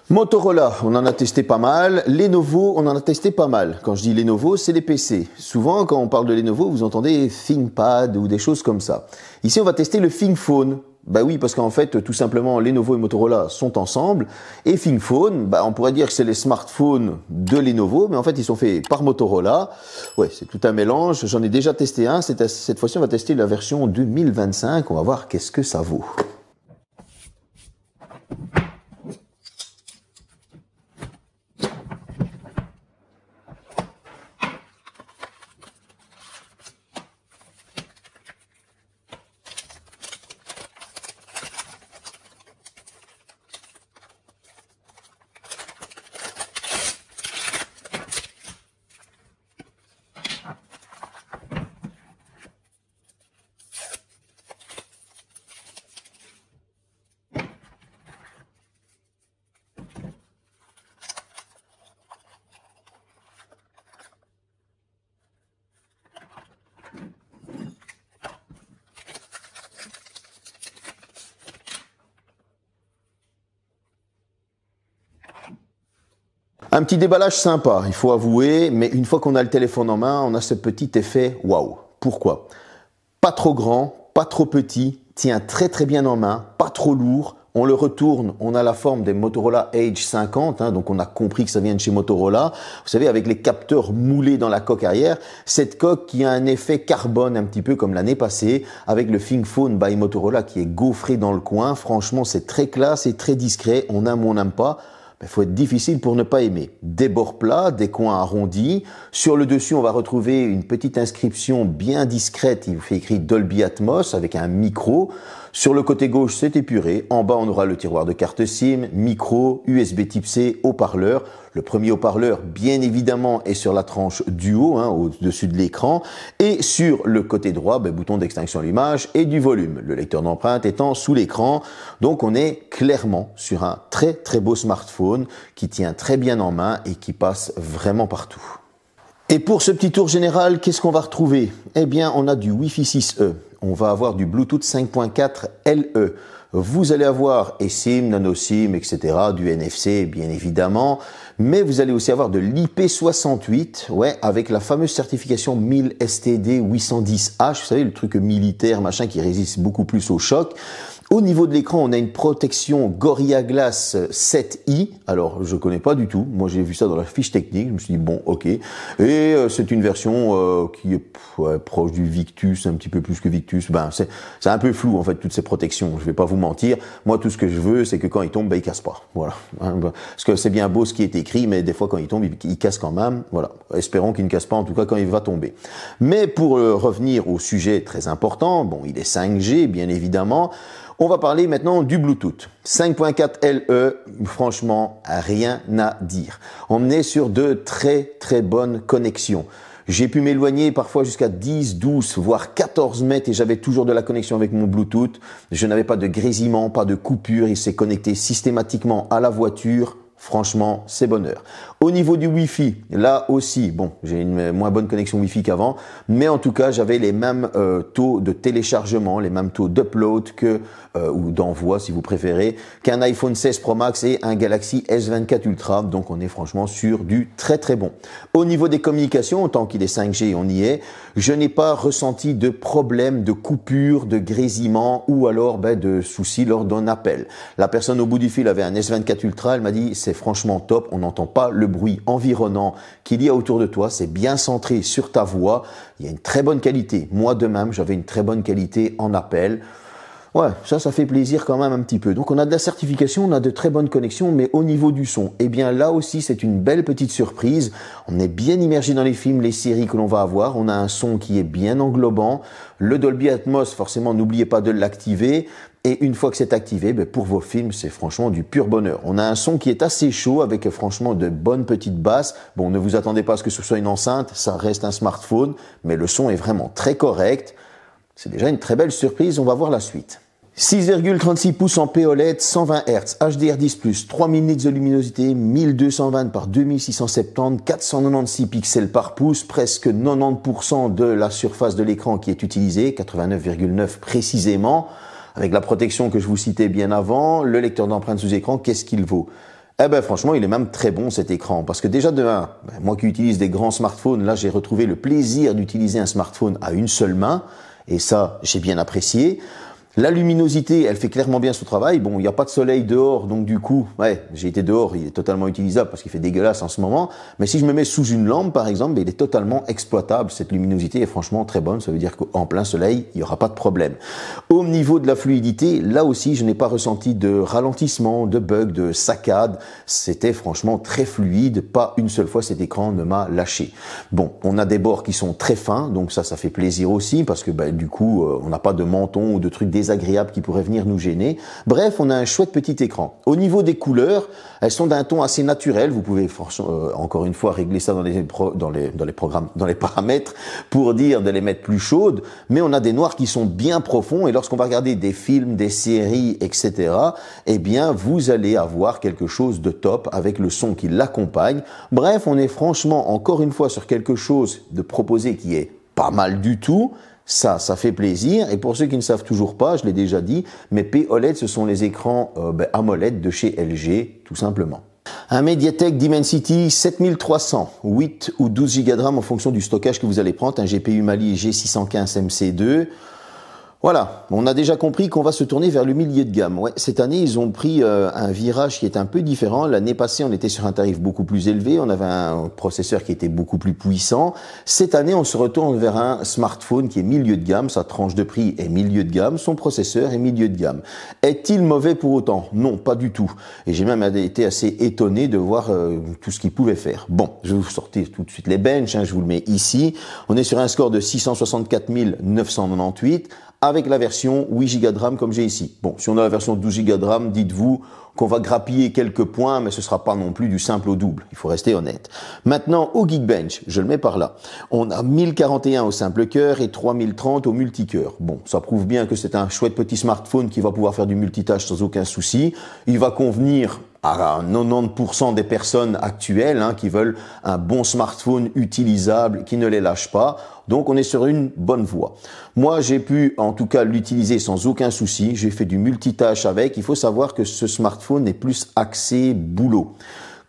Motorola, on en a testé pas mal. Lenovo, on en a testé pas mal. Quand je dis Lenovo, c'est les PC. Souvent, quand on parle de Lenovo, vous entendez ThinkPad ou des choses comme ça. Ici, on va tester le ThinkPhone. Bah oui, parce qu'en fait, tout simplement, Lenovo et Motorola sont ensemble. Et ThinkPhone, on pourrait dire que c'est les smartphones de Lenovo, mais en fait, ils sont faits par Motorola. Ouais, c'est tout un mélange. J'en ai déjà testé un. Cette fois-ci, on va tester la version 2025. On va voir qu'est-ce que ça vaut. Un petit déballage sympa, il faut avouer, mais une fois qu'on a le téléphone en main, on a ce petit effet waouh. Pourquoi? Pas trop grand, pas trop petit, tient très très bien en main, pas trop lourd. On le retourne, on a la forme des Motorola Edge 50, donc on a compris que ça vient de chez Motorola. Vous savez, avec les capteurs moulés dans la coque arrière, cette coque qui a un effet carbone un petit peu comme l'année passée, avec le ThinkPhone by Motorola qui est gaufré dans le coin. Franchement, c'est très classe et très discret, on aime ou on n'aime pas. Il faut être difficile pour ne pas aimer. Des bords plats, des coins arrondis. Sur le dessus, on va retrouver une petite inscription bien discrète. Il fait écrit Dolby Atmos avec un micro. Sur le côté gauche, c'est épuré. En bas, on aura le tiroir de carte SIM, micro, USB type C, haut-parleur. Le premier haut-parleur, bien évidemment, est sur la tranche du haut, au-dessus de l'écran. Et sur le côté droit, bouton d'extinction à l'image et du volume. Le lecteur d'empreintes étant sous l'écran. Donc, on est clairement sur un très, très beau smartphone qui tient très bien en main et qui passe vraiment partout. Et pour ce petit tour général, qu'est-ce qu'on va retrouver? Eh bien, on a du Wi-Fi 6E. On va avoir du Bluetooth 5.4 LE. Vous allez avoir eSIM, NanoSIM, etc., du NFC, bien évidemment. Mais vous allez aussi avoir de l'IP68, avec la fameuse certification 1000 STD 810H. Vous savez, le truc militaire, machin, qui résiste beaucoup plus au choc. Au niveau de l'écran, on a une protection Gorilla Glass 7i. Alors, je connais pas du tout. Moi, j'ai vu ça dans la fiche technique. Je me suis dit, bon, ok. Et c'est une version qui est proche du Victus, un petit peu plus que Victus. C'est un peu flou, en fait, toutes ces protections. Je vais pas vous mentir. Moi, tout ce que je veux, c'est que quand il tombe, il casse pas. Voilà. Parce que c'est bien beau ce qui est écrit, mais des fois, quand il tombe, il casse quand même. Voilà. Espérons qu'il ne casse pas, en tout cas, quand il va tomber. Mais pour revenir au sujet très important, bon, il est 5G, bien évidemment. On va parler maintenant du Bluetooth. 5.4 LE, franchement, rien à dire. On est sur de très très bonnes connexions. J'ai pu m'éloigner parfois jusqu'à 10, 12, voire 14 mètres et j'avais toujours de la connexion avec mon Bluetooth. Je n'avais pas de grésillement, pas de coupure. Il s'est connecté systématiquement à la voiture. Franchement, c'est bonheur. Au niveau du Wi-Fi, là aussi, bon, j'ai une moins bonne connexion Wi-Fi qu'avant, mais en tout cas, j'avais les mêmes taux de téléchargement, les mêmes taux d'upload ou d'envoi, si vous préférez, qu'un iPhone 16 Pro Max et un Galaxy S24 Ultra. Donc, on est franchement sur du très très bon. Au niveau des communications, tant qu'il est 5G, on y est, je n'ai pas ressenti de problème de coupure, de grésillement ou alors de soucis lors d'un appel. La personne au bout du fil avait un S24 Ultra, elle m'a dit c'est franchement top, on n'entend pas le bruit environnant qu'il y a autour de toi, c'est bien centré sur ta voix, il y a une très bonne qualité. Moi de même, j'avais une très bonne qualité en appel. Ouais, ça fait plaisir quand même un petit peu. Donc on a de la certification, on a de très bonnes connexions, mais au niveau du son, eh bien là aussi c'est une belle petite surprise. On est bien immergé dans les films, les séries que l'on va avoir. On a un son qui est bien englobant. Le Dolby Atmos, forcément, n'oubliez pas de l'activer. Et une fois que c'est activé, pour vos films, c'est franchement du pur bonheur. On a un son qui est assez chaud avec franchement de bonnes petites basses. Bon, ne vous attendez pas à ce que ce soit une enceinte, ça reste un smartphone, mais le son est vraiment très correct. C'est déjà une très belle surprise, on va voir la suite. 6,36 pouces en POLED, 120 Hz, HDR10+, 3000 nits de luminosité, 1220 par 2670, 496 pixels par pouce, presque 90% de la surface de l'écran qui est utilisée, 89,9 précisément. Avec la protection que je vous citais bien avant, le lecteur d'empreintes sous écran, qu'est-ce qu'il vaut? Eh ben franchement, il est même très bon cet écran parce que déjà de un, moi qui utilise des grands smartphones, là j'ai retrouvé le plaisir d'utiliser un smartphone à une seule main et ça j'ai bien apprécié. La luminosité, elle fait clairement bien son travail. Bon, il n'y a pas de soleil dehors, donc du coup, ouais, j'ai été dehors, il est totalement utilisable parce qu'il fait dégueulasse en ce moment. Mais si je me mets sous une lampe, par exemple, il est totalement exploitable. Cette luminosité est franchement très bonne. Ça veut dire qu'en plein soleil, il n'y aura pas de problème. Au niveau de la fluidité, là aussi, je n'ai pas ressenti de ralentissement, de bug, de saccade. C'était franchement très fluide. Pas une seule fois cet écran ne m'a lâché. Bon, on a des bords qui sont très fins, donc ça fait plaisir aussi parce que du coup, on n'a pas de menton ou de trucs désagréables qui pourraient venir nous gêner. Bref, on a un chouette petit écran. Au niveau des couleurs, elles sont d'un ton assez naturel. Vous pouvez encore une fois régler ça dans les paramètres pour dire de les mettre plus chaudes. Mais on a des noirs qui sont bien profonds et lorsqu'on va regarder des films, des séries, etc., eh bien, vous allez avoir quelque chose de top avec le son qui l'accompagne. Bref, on est franchement encore une fois sur quelque chose de proposé qui est pas mal du tout. Ça fait plaisir. Et pour ceux qui ne savent toujours pas, je l'ai déjà dit, mais P-OLED, ce sont les écrans AMOLED de chez LG, tout simplement. Un Mediatek Dimensity 7300, 8 ou 12 Go de RAM en fonction du stockage que vous allez prendre, un GPU Mali G615 MC2. Voilà, on a déjà compris qu'on va se tourner vers le milieu de gamme. Ouais, cette année, ils ont pris un virage qui est un peu différent. L'année passée, on était sur un tarif beaucoup plus élevé, on avait un processeur qui était beaucoup plus puissant. Cette année, on se retourne vers un smartphone qui est milieu de gamme, sa tranche de prix est milieu de gamme, son processeur est milieu de gamme. Est-il mauvais pour autant? Non, pas du tout. Et j'ai même été assez étonné de voir tout ce qu'il pouvait faire. Bon, je vais vous sortir tout de suite les benches, je vous le mets ici. On est sur un score de 664 998. Avec la version 8 Go de RAM comme j'ai ici. Bon, si on a la version 12 Go de RAM, dites-vous qu'on va grappiller quelques points, mais ce sera pas non plus du simple au double. Il faut rester honnête. Maintenant, au Geekbench, je le mets par là. On a 1041 au simple cœur et 3030 au multicœur. Bon, ça prouve bien que c'est un chouette petit smartphone qui va pouvoir faire du multitâche sans aucun souci. Il va convenir à 90% des personnes actuelles qui veulent un bon smartphone utilisable, qui ne les lâche pas. Donc, on est sur une bonne voie. Moi, j'ai pu, en tout cas, l'utiliser sans aucun souci. J'ai fait du multitâche avec. Il faut savoir que ce smartphone est plus axé boulot.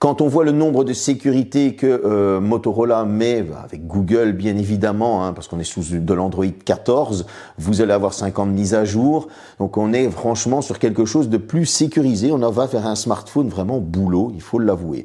Quand on voit le nombre de sécurités que Motorola met, avec Google bien évidemment, parce qu'on est sous de l'Android 14, vous allez avoir 50 mises à jour. Donc on est franchement sur quelque chose de plus sécurisé. On va vers un smartphone vraiment boulot, il faut l'avouer.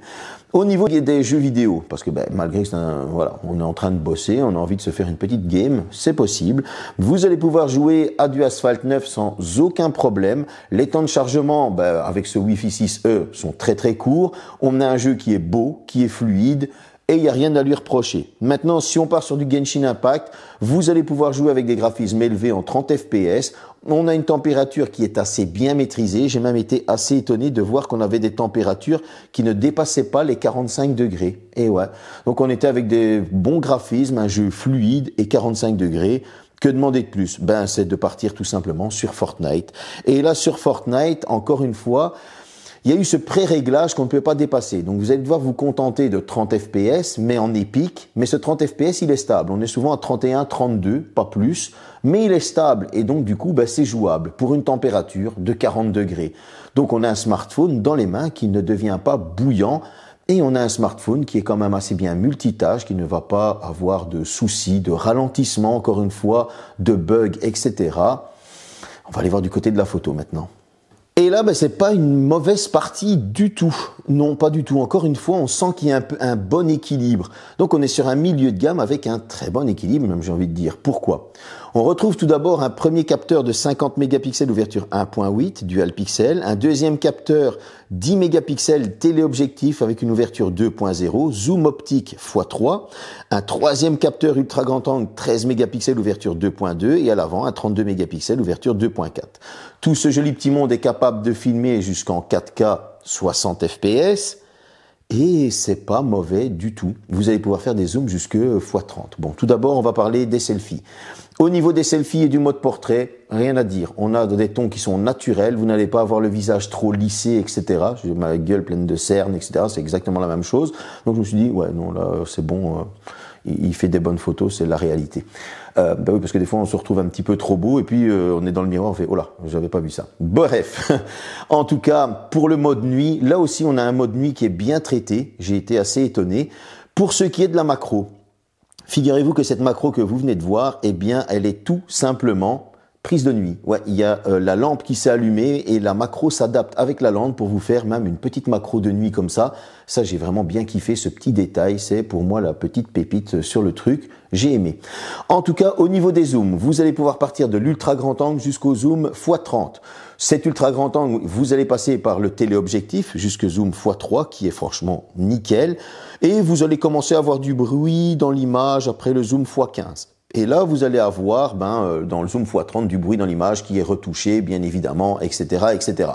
Au niveau des jeux vidéo, parce que malgré que on est en train de bosser, on a envie de se faire une petite game, c'est possible. Vous allez pouvoir jouer à du Asphalt 9 sans aucun problème. Les temps de chargement, avec ce Wi-Fi 6E, sont très très courts. On a un jeu qui est beau, qui est fluide, et il n'y a rien à lui reprocher. Maintenant, si on part sur du Genshin Impact, vous allez pouvoir jouer avec des graphismes élevés en 30 fps. On a une température qui est assez bien maîtrisée. J'ai même été assez étonné de voir qu'on avait des températures qui ne dépassaient pas les 45 degrés. Et ouais. Donc on était avec des bons graphismes, un jeu fluide et 45 degrés. Que demander de plus? C'est de partir tout simplement sur Fortnite. Et là, sur Fortnite, encore une fois, il y a eu ce pré-réglage qu'on ne peut pas dépasser. Donc vous allez devoir vous contenter de 30 fps, mais en épique. Mais ce 30 fps, il est stable. On est souvent à 31, 32, pas plus. Mais il est stable. Et donc du coup, c'est jouable pour une température de 40 degrés. Donc on a un smartphone dans les mains qui ne devient pas bouillant. Et on a un smartphone qui est quand même assez bien multitâche, qui ne va pas avoir de soucis, de ralentissement, encore une fois, de bugs, etc. On va aller voir du côté de la photo maintenant. Et là, c'est pas une mauvaise partie du tout. Non, pas du tout. Encore une fois, on sent qu'il y a un bon équilibre. Donc, on est sur un milieu de gamme avec un très bon équilibre, même j'ai envie de dire. Pourquoi? On retrouve tout d'abord un premier capteur de 50 mégapixels ouverture 1.8 dual pixel, un deuxième capteur 10 mégapixels téléobjectif avec une ouverture 2.0, zoom optique x3, un troisième capteur ultra grand angle 13 mégapixels ouverture 2.2 et à l'avant un 32 mégapixels ouverture 2.4. Tout ce joli petit monde est capable de filmer jusqu'en 4K 60 fps. Et c'est pas mauvais du tout. Vous allez pouvoir faire des zooms jusque x30. Bon, tout d'abord, on va parler des selfies. Au niveau des selfies et du mode portrait, rien à dire. On a des tons qui sont naturels. Vous n'allez pas avoir le visage trop lissé, etc. J'ai ma gueule pleine de cernes, etc. C'est exactement la même chose. Donc, je me suis dit, ouais, non, là, c'est bon. il fait des bonnes photos, c'est la réalité. Bah oui, parce que des fois on se retrouve un petit peu trop beau et puis on est dans le miroir, on fait oh là, j'avais pas vu ça. Bref, en tout cas pour le mode nuit, là aussi on a un mode nuit qui est bien traité. J'ai été assez étonné. Pour ce qui est de la macro, figurez-vous que cette macro que vous venez de voir, eh bien elle est tout simplement prise de nuit. Ouais, il y a la lampe qui s'est allumée et la macro s'adapte avec la lampe pour vous faire même une petite macro de nuit comme ça. Ça, j'ai vraiment bien kiffé ce petit détail. C'est pour moi la petite pépite sur le truc. J'ai aimé. En tout cas, au niveau des zooms, vous allez pouvoir partir de l'ultra grand angle jusqu'au zoom x30. Cet ultra grand angle, vous allez passer par le téléobjectif jusqu'au zoom x3 qui est franchement nickel. Et vous allez commencer à avoir du bruit dans l'image après le zoom x15. Et là, vous allez avoir dans le zoom x30 du bruit dans l'image qui est retouché, bien évidemment, etc., etc.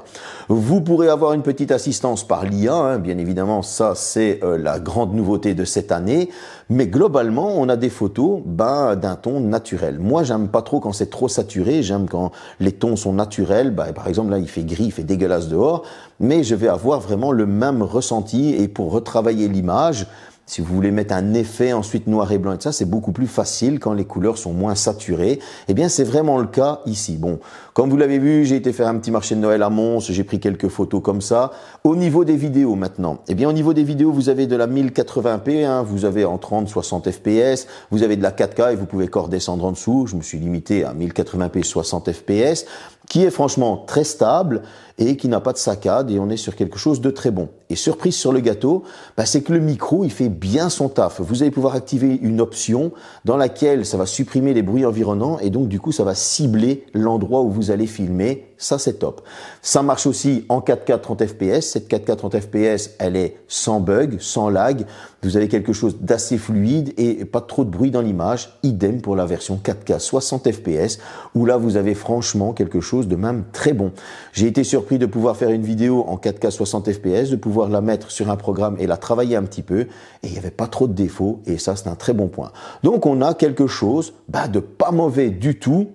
Vous pourrez avoir une petite assistance par l'IA, bien évidemment, ça c'est la grande nouveauté de cette année. Mais globalement, on a des photos d'un ton naturel. Moi, j'aime pas trop quand c'est trop saturé. J'aime quand les tons sont naturels. Par exemple, là, il fait gris, il fait dégueulasse dehors, mais je vais avoir vraiment le même ressenti. Et pour retravailler l'image, si vous voulez mettre un effet ensuite noir et blanc et ça, c'est beaucoup plus facile quand les couleurs sont moins saturées. Eh bien, c'est vraiment le cas ici. Bon, comme vous l'avez vu, j'ai été faire un petit marché de Noël à Mons, j'ai pris quelques photos comme ça. Au niveau des vidéos maintenant, eh bien, au niveau des vidéos, vous avez de la 1080p, vous avez en 30, 60 fps, vous avez de la 4K et vous pouvez encore descendre en dessous. Je me suis limité à 1080p 60 fps, qui est franchement très stable et qui n'a pas de saccade et on est sur quelque chose de très bon. Et surprise sur le gâteau, c'est que le micro, il fait bien son taf. Vous allez pouvoir activer une option dans laquelle ça va supprimer les bruits environnants et donc du coup, ça va cibler l'endroit où vous allez filmer. Ça, c'est top. Ça marche aussi en 4K 30 fps. Cette 4K 30 fps, elle est sans bug, sans lag. Vous avez quelque chose d'assez fluide et pas trop de bruit dans l'image. Idem pour la version 4K 60 fps où là, vous avez franchement quelque chose de même très bon. J'ai été surpris de pouvoir faire une vidéo en 4K 60 fps, de pouvoir la mettre sur un programme et la travailler un petit peu. Et il n'y avait pas trop de défauts et ça, c'est un très bon point. Donc, on a quelque chose de pas mauvais du tout.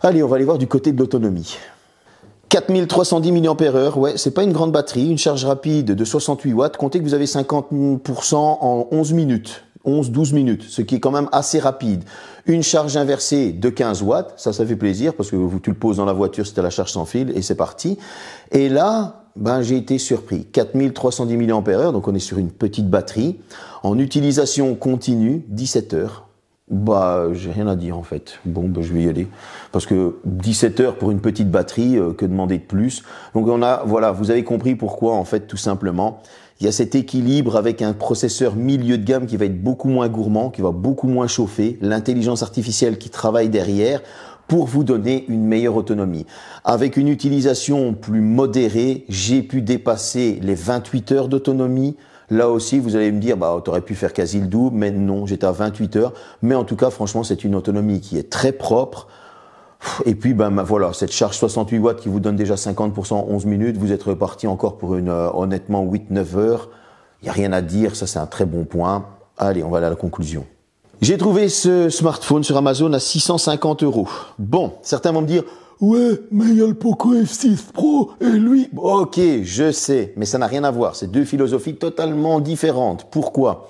Allez, on va aller voir du côté de l'autonomie. 4310 mAh, ouais, c'est pas une grande batterie, une charge rapide de 68 watts. Comptez que vous avez 50% en 11 minutes. 11-12 minutes, ce qui est quand même assez rapide. Une charge inversée de 15 watts, ça fait plaisir parce que tu le poses dans la voiture, c'était la charge sans fil et c'est parti. Et là, j'ai été surpris. 4310 mAh, donc on est sur une petite batterie. En utilisation continue, 17 heures. J'ai rien à dire en fait. Bon, je vais y aller. Parce que 17 heures pour une petite batterie, que demander de plus? Donc vous avez compris pourquoi en fait, tout simplement. Il y a cet équilibre avec un processeur milieu de gamme qui va être beaucoup moins gourmand, qui va beaucoup moins chauffer, l'intelligence artificielle qui travaille derrière pour vous donner une meilleure autonomie. Avec une utilisation plus modérée, j'ai pu dépasser les 28 heures d'autonomie. Là aussi, vous allez me dire, t'aurais pu faire quasi le double, mais non, j'étais à 28 heures. Mais en tout cas, franchement, c'est une autonomie qui est très propre. Et puis, voilà, cette charge 68 watts qui vous donne déjà 50% en 11 minutes, vous êtes reparti encore pour une, honnêtement, 8-9 heures. Il n'y a rien à dire, ça c'est un très bon point. Allez, on va aller à la conclusion. J'ai trouvé ce smartphone sur Amazon à 650 €. Bon, certains vont me dire, ouais, mais il y a le Poco F6 Pro et lui... Ok, je sais, mais ça n'a rien à voir. C'est deux philosophies totalement différentes. Pourquoi ?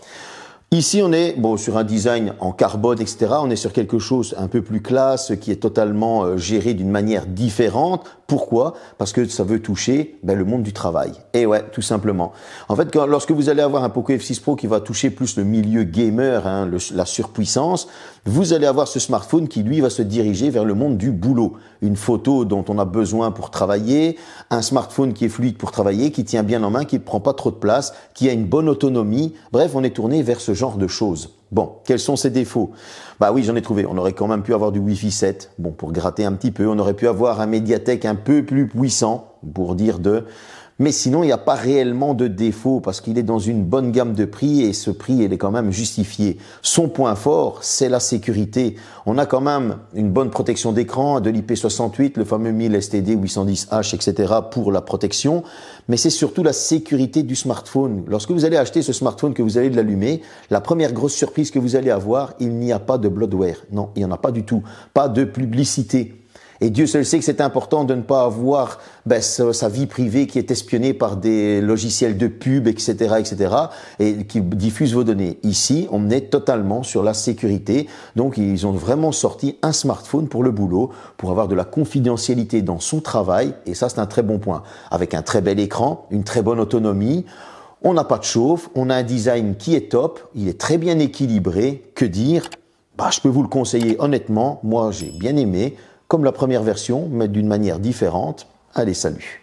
Ici, on est sur un design en carbone, etc. On est sur quelque chose un peu plus classe, qui est totalement géré d'une manière différente. Pourquoi ? Parce que ça veut toucher le monde du travail. Et ouais, tout simplement. En fait, lorsque vous allez avoir un Poco F6 Pro qui va toucher plus le milieu gamer, la surpuissance, vous allez avoir ce smartphone qui, lui, va se diriger vers le monde du boulot. Une photo dont on a besoin pour travailler, un smartphone qui est fluide pour travailler, qui tient bien en main, qui ne prend pas trop de place, qui a une bonne autonomie. Bref, on est tourné vers ce genre de choses. Bon, quels sont ses défauts ? Oui, j'en ai trouvé. On aurait quand même pu avoir du Wi-Fi 7, pour gratter un petit peu. On aurait pu avoir un Mediatek un peu plus puissant, pour dire de... Mais sinon, il n'y a pas réellement de défaut parce qu'il est dans une bonne gamme de prix et ce prix, il est quand même justifié. Son point fort, c'est la sécurité. On a quand même une bonne protection d'écran, de l'IP68, le fameux 1000 STD 810H, etc. pour la protection. Mais c'est surtout la sécurité du smartphone. Lorsque vous allez acheter ce smartphone, que vous allez l'allumer, la première grosse surprise que vous allez avoir, il n'y a pas de bloatware. Non, il n'y en a pas du tout. Pas de publicité. Et Dieu seul sait que c'est important de ne pas avoir sa vie privée qui est espionnée par des logiciels de pub, etc., etc., et qui diffusent vos données. Ici, on est totalement sur la sécurité. Donc, ils ont vraiment sorti un smartphone pour le boulot, pour avoir de la confidentialité dans son travail. Et ça, c'est un très bon point. Avec un très bel écran, une très bonne autonomie. On n'a pas de chauffe, on a un design qui est top, il est très bien équilibré. Que dire? Je peux vous le conseiller honnêtement. Moi, j'ai bien aimé, comme la première version, mais d'une manière différente. Allez, salut!